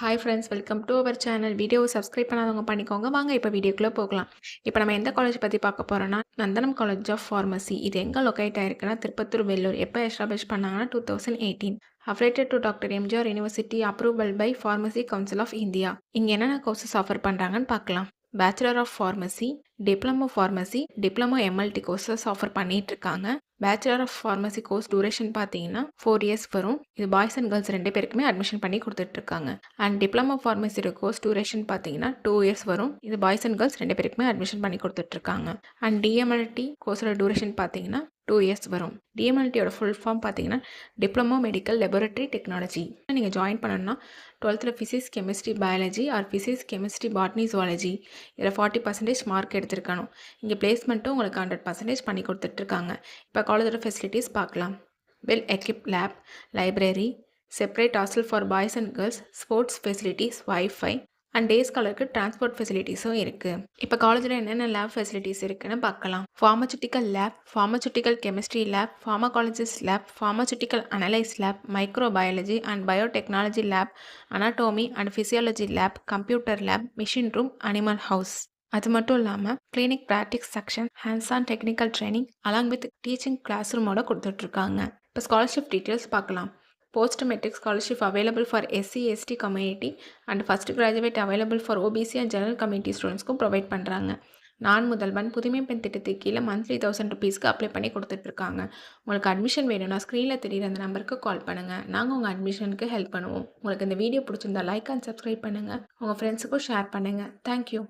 Hi friends, welcome to our channel. வீடியோவை subscribe பண்ணாதவங்க பண்ணிக்கோங்க. வாங்க இப்போ வீடியோக்குள்ளே போகலாம். இப்போ நம்ம எந்த காலேஜ் பற்றி பார்க்க போகிறோம்னா, நந்தனம் காலேஜ் ஆஃப் ஃபார்மசி. இது எங்கே லொக்கேட் ஆயிருக்குன்னா திருப்பத்தூர், வெள்ளூர். எப்போ எஸ்டாப்ளிஷ் பண்ணாங்கன்னா 2018. Affiliated to doctor MGR university, approval by pharmacy council of India. இங்கே என்னென்ன கோர்சஸ் ஆஃபர் பண்ணுறாங்கன்னு பார்க்கலாம். Bachelor of pharmacy, diploma pharmacy, diploma MLT courses offer பண்ணிட்டு இருக்காங்க. Bachelor of pharmacy course duration பார்த்தீங்கன்னா 4 இயர்ஸ் வரும். இது பாய்ஸ் அண்ட் கேர்ள்ஸ் 2 பேருக்குமே அட்மிஷன் பண்ணி கொடுத்துட்ருக்காங்க. அண்ட் டிப்ளமோ ஃபார்மசியோட கோர்ஸ் டூரேஷன் பார்த்தீங்கன்னா 2 இயர்ஸ் வரும். இது பாய்ஸ் அண்ட் கேர்ள்ஸ் 2 பேருக்குமே அட்மிஷன் பண்ணி கொடுத்துட்ருக்காங்க. அண்ட் டிஎம்எல்டி கோர்ஸோட டூரேஷன் பார்த்தீங்கன்னா 2 இயர்ஸ் வரும். டிஎம்எல்டியோட ஃபுல் ஃபார்ம் பார்த்தீங்கன்னா டிப்ளமோ மெடிக்கல் லெபரட்டரி டெக்னாலஜி. நீங்கள் ஜாயின் பண்ணணும்னா 12th physics, chemistry, biology R physics, chemistry, botany, zoology இதில் 40% மார்க் எடுத்திருக்கணும். இங்கே பிளேஸ்மெண்ட்டும் உங்களுக்கு 100% பண்ணி கொடுத்துட்ருக்காங்க. இப்போ காலேஜோட ஃபெசிலிட்டிஸ் பார்க்கலாம். Well equipped lab, library, separate hostel for boys and girls, sports facilities, wifi and day ஸ்காலருக்கு டிரான்ஸ்போர்ட் ஃபெசிலிட்டிஸும் இருக்குது. இப்போ காலேஜில் என்னென்ன லேப் ஃபெசிலிட்டிஸ் இருக்குன்னு பார்க்கலாம். Pharmaceutical lab, pharmaceutical chemistry lab, pharmacologist lab, pharmaceutical analyse lab, microbiology and biotechnology lab, anatomy and physiology lab, computer lab, machine room, animal house. அது மட்டும் இல்லாமல் clinic practice section, hands on technical training along with teaching class ரூமோட கொடுத்துட்ருக்காங்க. இப்போ scholarship details பார்க்கலாம். Post metric scholarship available for SC/ST community and first graduate available for OBC and general community ஸ்டூடெண்ட்ஸ்க்கும் provide பண்ணுறாங்க. நான் முதல்வன் புதுமை பெண் திட்டத்துக்கு கீழே மந்த்லி 1000 ருபீஸ்க்கு அப்ளை பண்ணி கொடுத்துட்ருக்காங்க. உங்களுக்கு அட்மிஷன் வேணும்னா ஸ்க்ரீனில் தெரியுற அந்த நம்பருக்கு கால் பண்ணுங்கள். நாங்கள் உங்கள் அட்மிஷனுக்கு ஹெல்ப் பண்ணுவோம். உங்களுக்கு இந்த வீடியோ பிடிச்சிருந்தா லைக் அண்ட் சப்ஸ்கிரைப் பண்ணுங்கள். உங்கள் ஃப்ரெண்ட்ஸுக்கும் ஷேர் பண்ணுங்கள். தேங்க்யூ.